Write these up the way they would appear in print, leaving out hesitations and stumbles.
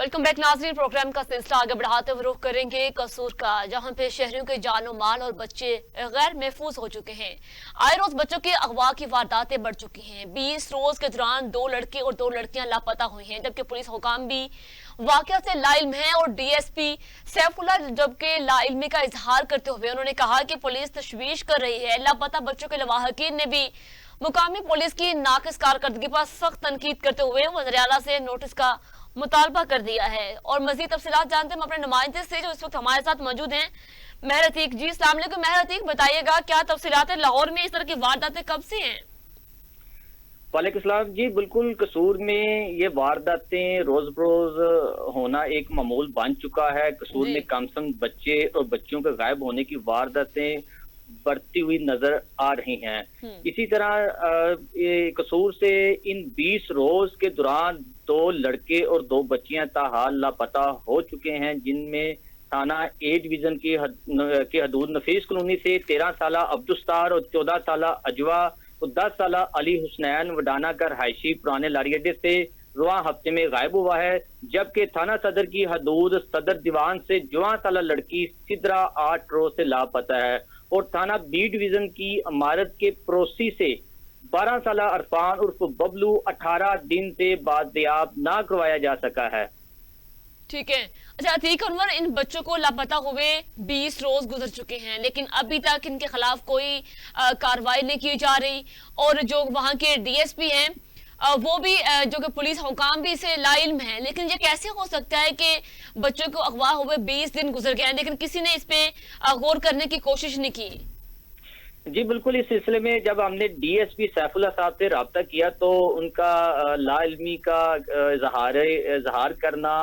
Welcome back नाज़रीन। Programme का सिलसिला आगे बढ़ाते हुए रुख करेंगे कसूर का, जहां पे शहरियों के जानो माल और बच्चे गैर महफूज हो चुके हैं। आए रोज बच्चों के अगवा की वारदातें बढ़ चुकी हैं। 20 रोज के दौरान 2 लड़के और 2 लड़कियां लापता हुई हैं, जबकि पुलिस हुकाम भी वाकया से लाइल्म है। और डीएसपी सैफुल्लाह जबकि लाइल्मी का इजहार करते हुए उन्होंने कहा कि पुलिस तशवीश कर रही है। लापता बच्चों के लवाहकीन ने भी मुकामी पुलिस की नाकिस कारकर्दगी पर सख्त तनकीद करते हुए वज़ीर-ए-आला से नोटिस का मुतालबा कर दिया है। और मजीद तफसीलात जानते हैं हम अपने नुमाइंदे से जो इस वक्त हमारे साथ मौजूद हैं, मेहर अतीक जी। अस्सलाम वालेकुम मेहर अतीक, बताइएगा क्या तफसीलात है, लाहौर में इस तरह की वारदातें कब से हैं? वालेकुम सलाम जी। बिल्कुल, कसूर में ये वारदातें रोज बरोज होना एक मामूल बन चुका है। कसूर में कम से कम बच्चे और बच्चियों के गायब होने की वारदातें बढ़ती हुई नजर आ रही हैं। इसी तरह कसूर से इन 20 रोज के दौरान 2 लड़के और 2 बच्चियां ताहाल लापता हो चुके हैं, जिनमें थाना ए डिवीजन की हदूद नफीस कॉलोनी से 13 साला अब्दुस्तार और 14 साला अजवा और 10 साला अली हुसनैन वडाना का रहायशी पुराने लारी अड्डे से रुआ हफ्ते में गायब हुआ है। जबकि थाना सदर की हदूद सदर दीवान से 14 साला लड़की सिद्रा 8 रोज से लापता है। और थाना बी डिवीजन की इमारत के पड़ोसी से 12 साला अरफान उर्फ बबलू 18 दिन से बादयाब ना करवाया जा सका है। ठीक है। अच्छा अतीक अनवर, इन बच्चों को लापता हुए 20 रोज गुजर चुके हैं, लेकिन अभी तक इनके खिलाफ कोई कार्रवाई नहीं की जा रही। और जो वहां के डीएसपी हैं वो भी जो कि पुलिस हुकाम भी इसे लाइल्म है। लेकिन ये कैसे हो सकता है कि बच्चों को अगवा हुए 20 दिन गुजर गए हैं, लेकिन किसी ने इस पे गौर करने की कोशिश नहीं की? जी बिल्कुल, इस सिलसिले में जब हमने डीएसपी सैफुल्लाह साहब से रब्ता किया तो उनका लाइल्मी का इजहार करना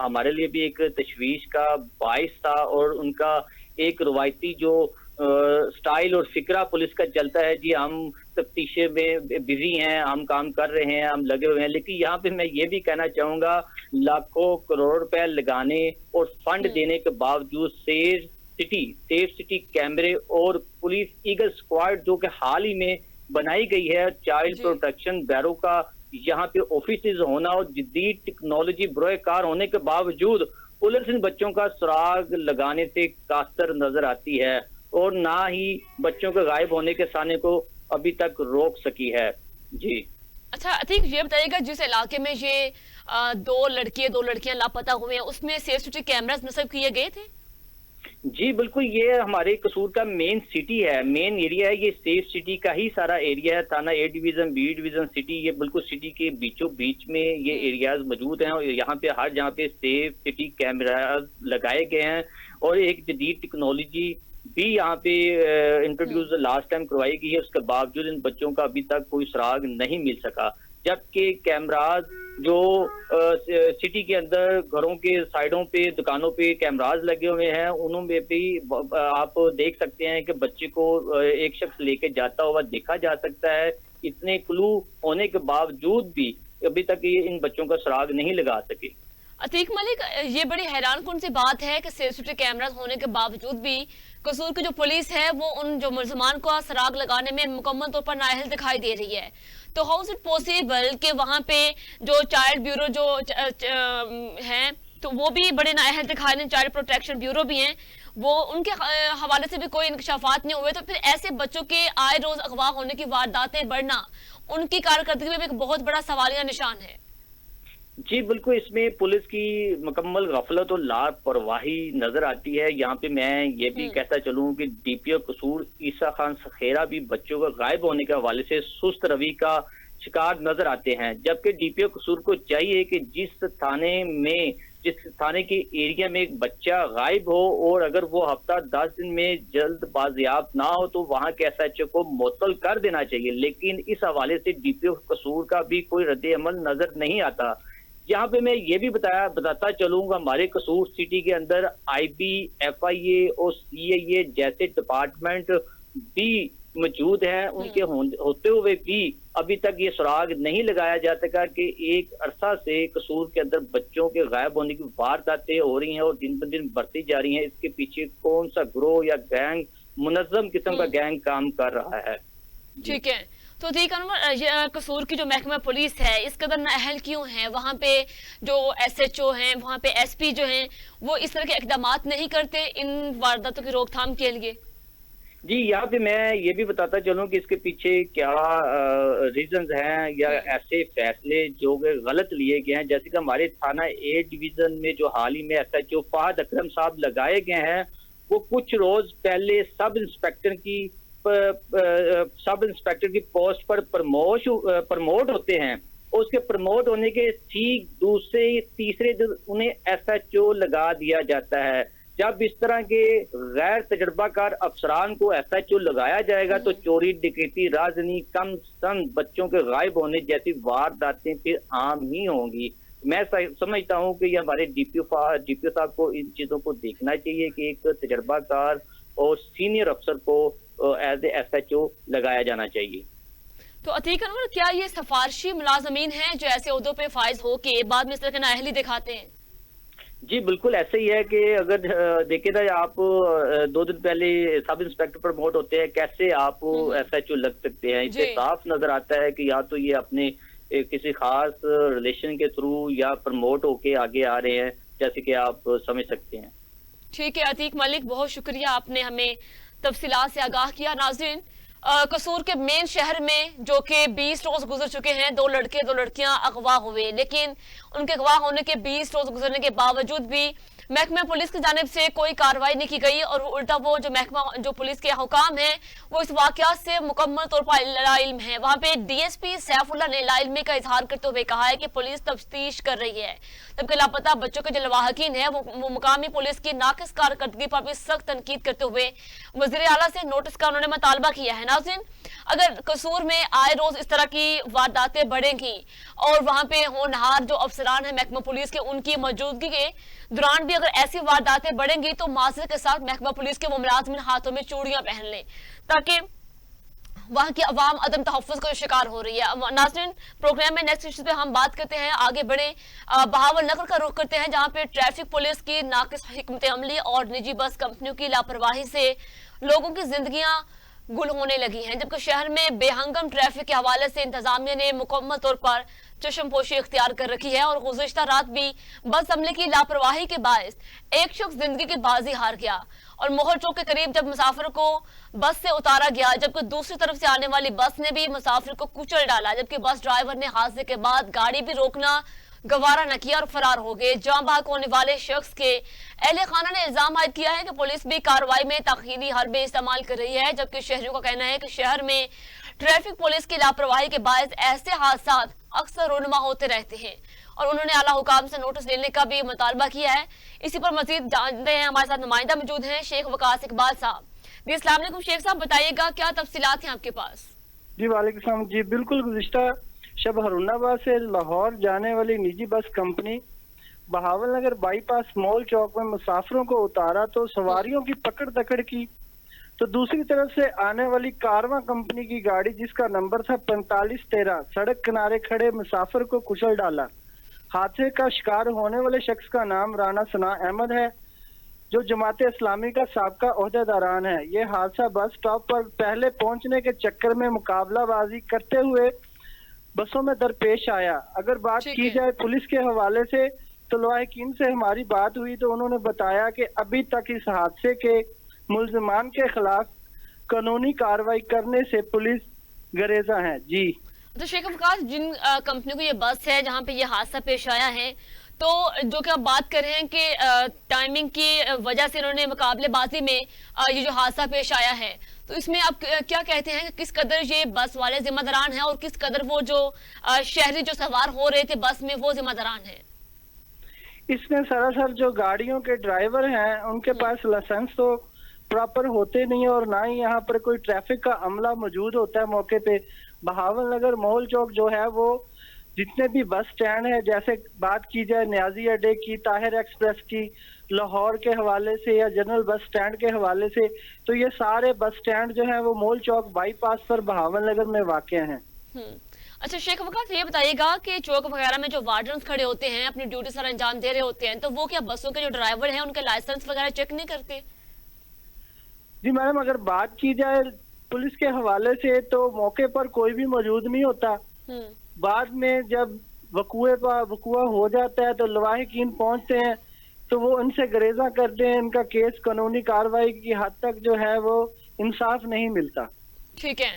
हमारे लिए भी एक तशवीश का बाइस था। और उनका एक रवायती जो स्टाइल और फिक्रा पुलिस का चलता है, जी हम तफ्तीशे में बिजी हैं, हम काम कर रहे हैं, हम लगे हुए हैं। लेकिन यहाँ पे मैं ये भी कहना चाहूंगा, लाखों करोड़ रुपए लगाने और फंड देने के बावजूद सेफ सिटी कैमरे और पुलिस ईगल स्क्वाड जो कि हाल ही में बनाई गई है, चाइल्ड प्रोटेक्शन ब्यूरो का यहाँ पे ऑफिस होना और जदीद टेक्नोलॉजी बरोकार होने के बावजूद पुलिस इन बच्चों का सुराग लगाने से कास्तर नजर आती है और ना ही बच्चों के गायब होने के साने को अभी तक रोक सकी है। जी अच्छा अतीक, ये बताइएगा जिस इलाके में ये 2 लड़के 2 लड़कियां लापता हुए हैं, उसमें सेफ सिटी कैमरास नस्ब किए गए थे? जी बिल्कुल, ये हमारे कसूर का मेन सिटी है, मेन एरिया है। ये सेफ सिटी का ही सारा एरिया है। थाना A division, B division, city, ये बिल्कुल सिटी के बीचों बीच में ये एरियाज मौजूद हैं। और यहाँ पे हर जहाँ पे सेफ सिटी कैमराज लगाए गए हैं और एक जदीद टेक्नोलॉजी भी यहाँ पे इंट्रोड्यूस लास्ट टाइम करवाई गई है। उसके बावजूद इन बच्चों का अभी तक कोई सुराग नहीं मिल सका। जबकि कैमराज जो सिटी के अंदर घरों के साइडों पे, दुकानों पे कैमराज लगे हुए हैं, उनमें भी आप देख सकते हैं कि बच्चे को एक शख्स लेके जाता हुआ देखा जा सकता है। इतने क्लू होने के बावजूद भी अभी तक ये इन बच्चों का सुराग नहीं लगा सके। अतीक मलिक, ये बड़ी हैरानकुन सी बात है कि सीसीटीवी कैमरास होने के बावजूद भी कसूर की जो पुलिस है वो उन जो मुल्ज़िमान को सुराग लगाने में मुकम्मल तौर पर नाअहल दिखाई दे रही है। तो हाउ इज इट पॉसिबल कि वहां पे जो चाइल्ड ब्यूरो जो हैं तो वो भी बड़े नाअहल दिखा रहे हैं, चाइल्ड प्रोटेक्शन ब्यूरो भी हैं, वो उनके हवाले से भी कोई इंकशाफात नहीं हुए। तो फिर ऐसे बच्चों के आए रोज अगवा होने की वारदातें बढ़ना उनकी कारकर्दगी में भी एक बहुत बड़ा सवालिया निशान है। जी बिल्कुल, इसमें पुलिस की मुकम्मल गफलत और लापरवाही नजर आती है। यहाँ पे मैं ये भी कहता चलूँ कि डीपीओ कसूर ईसा खान सखेरा भी बच्चों का गायब होने के हवाले से सुस्त रवि का शिकार नजर आते हैं। जबकि डीपीओ कसूर को चाहिए कि जिस थाने के एरिया में एक बच्चा गायब हो और अगर वो हफ्ता 10 दिन में जल्द बाजियाब ना हो तो वहां के एसएचओ को मुअत्तल कर देना चाहिए। लेकिन इस हवाले से डीपीओ कसूर का भी कोई रद्द अमल नजर नहीं आता। यहाँ पे मैं ये भी बताता चलूंगा, हमारे कसूर सिटी के अंदर आईबी, एफआईए और सीआईए जैसे डिपार्टमेंट भी मौजूद हैं। उनके होते हुए भी अभी तक ये सुराग नहीं लगाया जा सका कि एक अरसा से कसूर के अंदर बच्चों के गायब होने की वारदातें हो रही हैं और दिन ब दिन बढ़ती जा रही हैं। इसके पीछे कौन सा ग्रोह या गैंग, मुनज्जम किस्म का गैंग काम कर रहा है। ठीक है, तो ठीक है ना, ये कसूर की जो महकमा पुलिस है इस कदर नाअहल क्यों है? वहाँ पे जो एसएचओ हैं, वहाँ पे एसपी जो हैं, वो इस तरह के इकदामात नहीं करते इन वारदातों की रोकथाम के लिए? जी, यहाँ पे मैं ये भी बताता चलूं कि इसके पीछे क्या रीजंस हैं या ऐसे फैसले जो कि गलत लिए गए हैं। जैसे कि हमारे थाना ए डिवीजन में जो हाल ही में एसएचओ फहद अकरम साहब लगाए गए हैं, वो कुछ रोज पहले सब इंस्पेक्टर की पोस्ट पर प्रमोट होते हैं। उसके प्रमोट होने के ठीक दूसरे तीसरे दिन उन्हें एसएचओ लगा दिया जाता है। जब इस तरह के गैर तजर्बाकार अफसरान को एसएचओ लगाया जाएगा तो चोरी, डकैती, राजनी, कम सन बच्चों के गायब होने जैसी वारदातें फिर आम ही होंगी। मैं समझता हूं कि ये हमारे डीपीओ साहब को इन चीजों को देखना चाहिए कि एक तजर्बाकार और सीनियर अफसर को एज एसएचओ लगाया जाना चाहिए। तो अतीक अनवर, क्या ये सिफारशी मुलाजमीन हैं जो ऐसे ओहदों पे फाइज हो के बाद में इस तरह की नाअहली दिखाते हैं? जी बिल्कुल ऐसे ही है कि अगर देखे ना आप 2 दिन पहले सब इंस्पेक्टर प्रमोट होते हैं, कैसे आप एसएचओ लग सकते हैं? इससे साफ नजर आता है कि या तो ये अपने किसी खास रिलेशन के थ्रू या प्रमोट होके आगे आ रहे हैं, जैसे कि आप समझ सकते हैं। ठीक है अतीक मलिक, बहुत शुक्रिया, आपने हमें तफसीलात से आगाह किया। नाज़रीन, कसूर के मेन शहर में जो कि 20 रोज गुजर चुके हैं, 2 लड़के 2 लड़कियां अगवा हुए, लेकिन उनके अगवा होने के 20 रोज गुजरने के बावजूद भी महकमा पुलिस की जानिब से कोई कार्रवाई नहीं की गई और उल्टा वो जो पुलिस के हुकाम है वो इस वाकया से मुकम्मल तौर पर लाइल्म है। वहां पे डीएसपी सैफुल्लाह ने लाइल्मी का इजहार करते हुए कहा है कि पुलिस तफ्तीश कर रही है, जबकि लापता बच्चों के जो लवाहकीन है वो मुकामी पुलिस की नाकिस कारकर्दगी पर भी सख्त तनकीद करते हुए वजीर आला से नोटिस का उन्होंने मुतालबा किया है। नाज़रीन, अगर कसूर में आए रोज इस तरह की वारदातें बढ़ेंगी और वहां पे होनहार जो अफसरान है महकमा पुलिस के, उनकी मौजूदगी के दौरान भी अगर ऐसी वारदातें बढ़ेंगी तो माजरत के साथ महकमा पुलिस के वो मुलाजमिन हाथों में चूड़ियां पहन लें, ताकि वहां की अवाम अदम तहफ़्फ़ुज़ का शिकार हो रही है। नाज़रीन, प्रोग्राम में नेक्स्ट इश्यू पे हम बात करते हैं, आगे बढ़े बहावल नगर का रुख करते हैं, जहां पे ट्रैफिक पुलिस की नाकिस हिकमत अमली और निजी बस कंपनियों की लापरवाही से लोगों की जिंदगियां गुल होने लगी हैं, जबकि शहर में बेहंगम ट्रैफिक के हवाले से इंतजामिया ने मुकम्मल तौर पर चश्मपोशी इख्तियार कर रखी है और गुज़िश्ता रात भी बस अमले की लापरवाही के बायस एक शख्स जिंदगी की बाजी हार गया और मोहर चौक के करीब जब मुसाफिर को बस से उतारा गया, जबकि दूसरी तरफ से आने वाली बस ने भी मुसाफिर को कुचल डाला, जबकि बस ड्राइवर ने हादसे के बाद गाड़ी भी रोकना गवारा न किया और फरार हो गए। जान बहक होने वाले शख्स के अहले खाना ने इल्जाम आयद किया है कि पुलिस भी कार्रवाई में ताखीरी हरबे इस्तेमाल कर रही है, जबकि शहरियों का कहना है कि शहर में ट्रैफिक पुलिस की लापरवाही के बायस ऐसे हादसा अक्सर रोनुमा होते रहते हैं और उन्होंने आला हुकाम से नोटिस लेने का भी मुतालबा किया है। इसी पर मजीद जानते हैं, हमारे साथ नुमाइंदा मौजूद हैं शेख वकास इकबाल साहब। जी अस्सलाम वालेकुम शेख साहब, बताइएगा क्या तफसीलात हैं आपके पास? जी वालेकुम सलाम। जी बिल्कुल, गुज़िश्ता शब हरुणाबाद से लाहौर जाने वाली निजी बस कंपनी बहावल नगर बाईपास मॉल चौक में मुसाफिरों को उतारा तो सवारियों की पकड़ दकड़ की, तो दूसरी तरफ से आने वाली कारवां कंपनी की गाड़ी जिसका नंबर था 4513 सड़क किनारे खड़े मुसाफिर को कुचल डाला। हादसे का शिकार होने वाले शख्स का नाम राना सना अहमद है, जो जमात इस्लामी का साबका ओहदेदारान है। ये हादसा बस स्टॉप पर पहले पहुंचने के चक्कर में मुकाबलाबाजी करते हुए बसों में दरपेश आया। अगर बात की जाए पुलिस के हवाले से तो लवाहकीन से हमारी बात हुई तो उन्होंने बताया कि अभी तक इस हादसे के मुल्ज़िमान के खिलाफ कानूनी कार्रवाई करने से पुलिस गरेजा है। जी तो शेख वकास, जिन कंपनियों की ये बस है जहाँ पे ये हादसा पेश आया है, तो जो कि आप बात कर रहे हैं कि टाइमिंग की वजह से इन्होंने मुकाबलेबाजी में ये जो हादसा पेश आया है, तो इसमें आप क्या कहते हैं कि किस कदर ये बस वाले जिम्मेदारान हैं और किस कदर वो जो शहरी जो सवार हो रहे थे बस में वो जिम्मेदारान हैं? इसमें सरासर जो गाड़ियों के ड्राइवर हैं उनके पास लाइसेंस तो प्रॉपर होते नहीं है और ना ही यहाँ पर कोई ट्रैफिक का अमला मौजूद होता है मौके पे। बहावल नगर मॉल चौक जो है वो जितने भी बस स्टैंड है, जैसे बात की जाए न्याजी अड्डे की, ताहिर एक्सप्रेस की, लाहौर के हवाले से या जनरल बस स्टैंड के हवाले से, तो ये सारे बस स्टैंड जो है वो मॉल चौक बाईपास पर बहावल नगर में वाक़ हैं। अच्छा शेख वकास, ये बताइएगा कि चौक वगैरह में जो वार्डन्स खड़े होते हैं अपनी ड्यूटी सर अंजाम दे रहे होते हैं, तो वो क्या बसों के जो ड्राइवर हैं उनके लाइसेंस वगैरह चेक नहीं करते? जी मैडम, अगर बात की जाए पुलिस के हवाले से तो मौके पर कोई भी मौजूद नहीं होता। बाद में जब वकुआ हो जाता है तो लवाहिकीन पहुंचते हैं तो वो उनसे गरेजा करते हैं। इनका केस कानूनी कार्रवाई की हद तक जो है वो इंसाफ नहीं मिलता। ठीक है,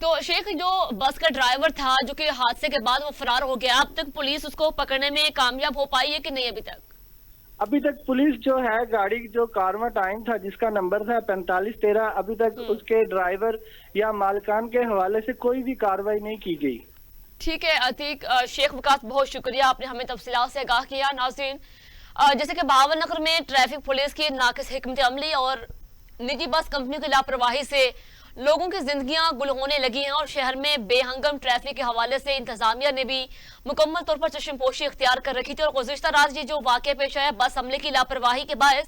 तो शेख जो बस का ड्राइवर था जो कि हादसे के बाद वो फरार हो गया, अब तक पुलिस उसको पकड़ने में कामयाब हो पाई है कि नहीं अभी तक? अभी तक पुलिस जो है गाड़ी जो कारवा टाइम था जिसका नंबर था 4513, अभी तक उसके ड्राइवर या मालिकान के हवाले से कोई भी कार्रवाई नहीं की गई। ठीक है अतीक, शेख वकास बहुत शुक्रिया, आपने हमें तफसीलात से आगाह किया। नाज़रीन, जैसे कि बहावल नगर में ट्रैफिक पुलिस की नाकिस हिकमत अमली और निजी बस कंपनी की लापरवाही से लोगों की जिंदगियां गुल होने लगी हैं और शहर में बेहंगम ट्रैफिक के हवाले से इंतजामिया ने भी मुकम्मल तौर पर चश्मपोशी इख्तियार कर रखी थी। और गुज़िश्ता रात ये जो वाक़या पेश आया, बस हमले की लापरवाही के बायस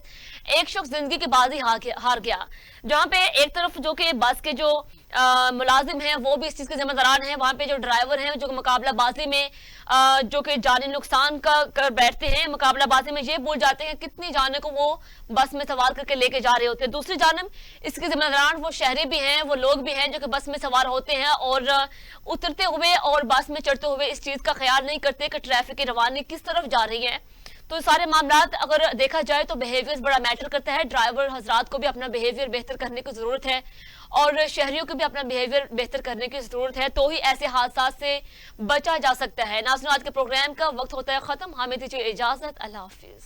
एक शख्स जिंदगी की बाजी हार गया, जहां पे एक तरफ जो कि बस के जो मुलाजिम हैं वो भी इस चीज के जिम्मेदारान हैं, वहां पे जो ड्राइवर हैं जो मुकाबलाबाजी में जो कि जानी नुकसान का कर बैठते हैं, मुकाबलाबाजी में ये भूल जाते हैं कितनी जाने को वो बस में सवार करके लेके जा रहे होते हैं। दूसरी जानब इसके जिम्मेदारान वो शहरी भी हैं, वो लोग भी हैं जो कि बस में सवार होते हैं और उतरते हुए और बस में चढ़ते हुए इस चीज का ख्याल नहीं करते कि ट्रैफिक की रवानी किस तरफ जा रही है। तो सारे मामलात अगर देखा जाए तो बिहेवियर बड़ा मैटर करता है। ड्राइवर हजरात को भी अपना बिहेवियर बेहतर करने की जरूरत है और शहरियों को भी अपना बिहेवियर बेहतर करने की जरूरत है, तो ही ऐसे हादसा से बचा जा सकता है। नाज़रीन, आज के प्रोग्राम का वक्त होता है खत्म, हमें दीजिए इजाजत, अल्लाह हाफिज।